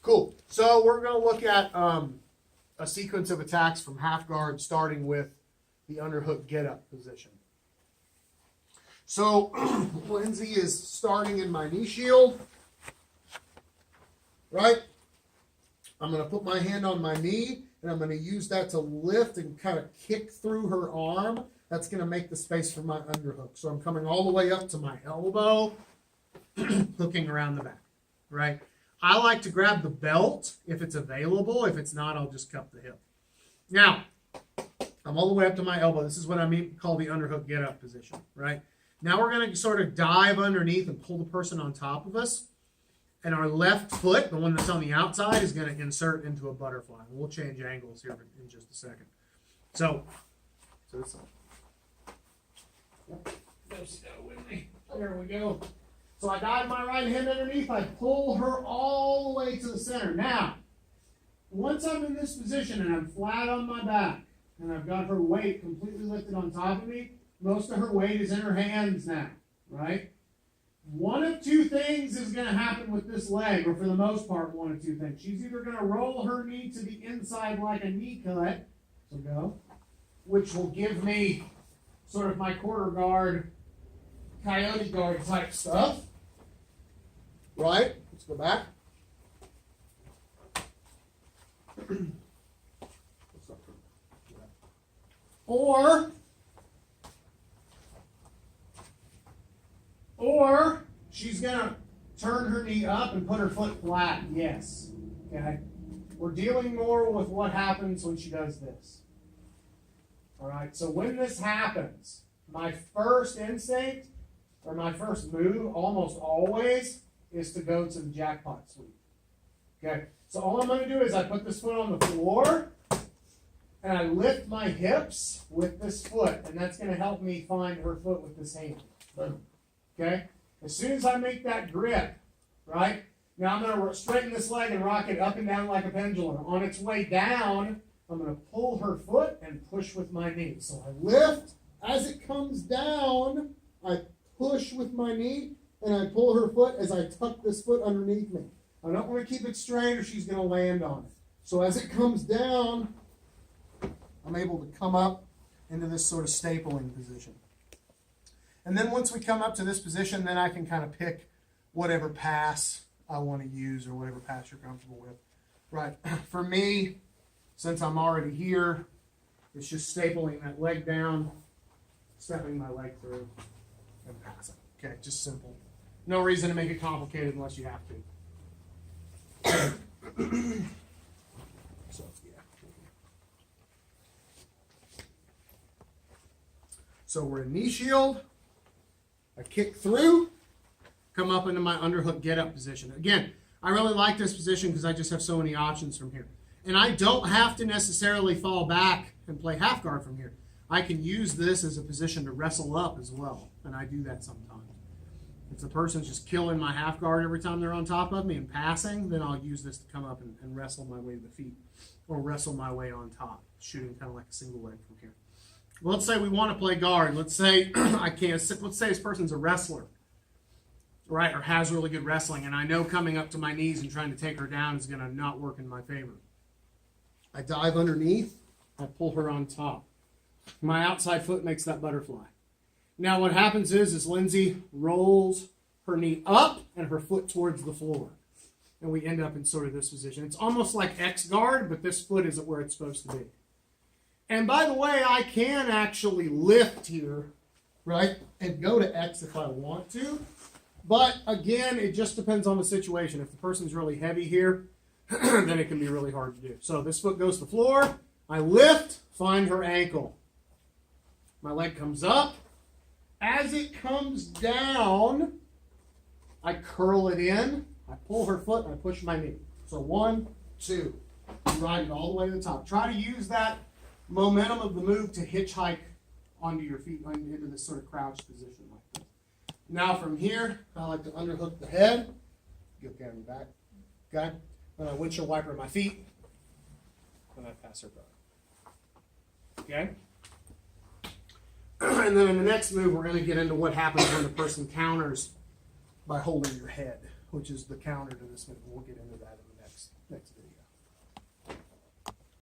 Cool. So we're going to look at a sequence of attacks from half guard, starting with the underhook get-up position. So Lindsay is starting in my knee shield, right? I'm going to put my hand on my knee, and I'm going to use that to lift and kind of kick through her arm. That's going to make the space for my underhook. So I'm coming all the way up to my elbow, hooking around the back, right? I like to grab the belt if it's available. If it's not, I'll just cup the hip. Now, I'm all the way up to my elbow. This is what I call the underhook get-up position, right? Now we're going to sort of dive underneath and pull the person on top of us. And our left foot, the one that's on the outside, is going to insert into a butterfly. We'll change angles here in just a second. So this side. Just go with me. There we go. So I dive my right hand underneath. I pull her all the way to the center. Now, once I'm in this position and I'm flat on my back, and I've got her weight completely lifted on top of me, most of her weight is in her hands now, right? One of two things is going to happen with this leg, or for the most part, one of two things. She's either going to roll her knee to the inside like a knee cut, so go, which will give me sort of my quarter guard, coyote guard type stuff, right? Let's go back. Or she's going to turn her knee up and put her foot flat. Yes. Okay. We're dealing more with what happens when she does this. All right. So when this happens, my first instinct or my first move almost always is to go to the jackpot sweep. Okay. So all I'm going to do is I put this foot on the floor and I lift my hips with this foot, and that's going to help me find her foot with this hand. Boom. Okay? As soon as I make that grip, right? Now I'm going to straighten this leg and rock it up and down like a pendulum. On its way down, I'm going to pull her foot and push with my knee. So I lift. As it comes down, I push with my knee, and I pull her foot as I tuck this foot underneath me. I don't want to keep it straight or she's going to land on it. So as it comes down, I'm able to come up into this sort of stapling position. And then once we come up to this position, then I can kind of pick whatever pass I want to use or whatever pass you're comfortable with. Right. For me, since I'm already here, it's just stapling that leg down, stepping my leg through, and passing. Okay, just simple. No reason to make it complicated unless you have to. So, yeah. So we're in knee shield. I kick through, come up into my underhook get-up position. Again, I really like this position because I just have so many options from here. And I don't have to necessarily fall back and play half guard from here. I can use this as a position to wrestle up as well, and I do that sometimes. If the person's just killing my half guard every time they're on top of me and passing, then I'll use this to come up and wrestle my way to the feet, or wrestle my way on top, shooting kind of like a single leg from here. Well, let's say we want to play guard. Let's say let's say this person's a wrestler, right, or has really good wrestling, and I know coming up to my knees and trying to take her down is going to not work in my favor. I dive underneath. I pull her on top. My outside foot makes that butterfly. Now what happens is Lindsay rolls her knee up and her foot towards the floor. And we end up in sort of this position. It's almost like X guard, but this foot isn't where it's supposed to be. And by the way, I can actually lift here, right, and go to X if I want to. But again, it just depends on the situation. If the person's really heavy here, then it can be really hard to do. So this foot goes to the floor. I lift, find her ankle. My leg comes up. As it comes down, I curl it in. I pull her foot and I push my knee. So 1, 2. Ride it all the way to the top. Try to use that momentum of the move to hitchhike onto your feet, into this sort of crouched position like this. Now from here, I like to underhook the head. Get the camera back. Okay? And I windshield wiper my feet. And I pass her by. Okay? And then in the next move, we're going to get into what happens when the person counters by holding your head, which is the counter to this move. We'll get into that in a minute.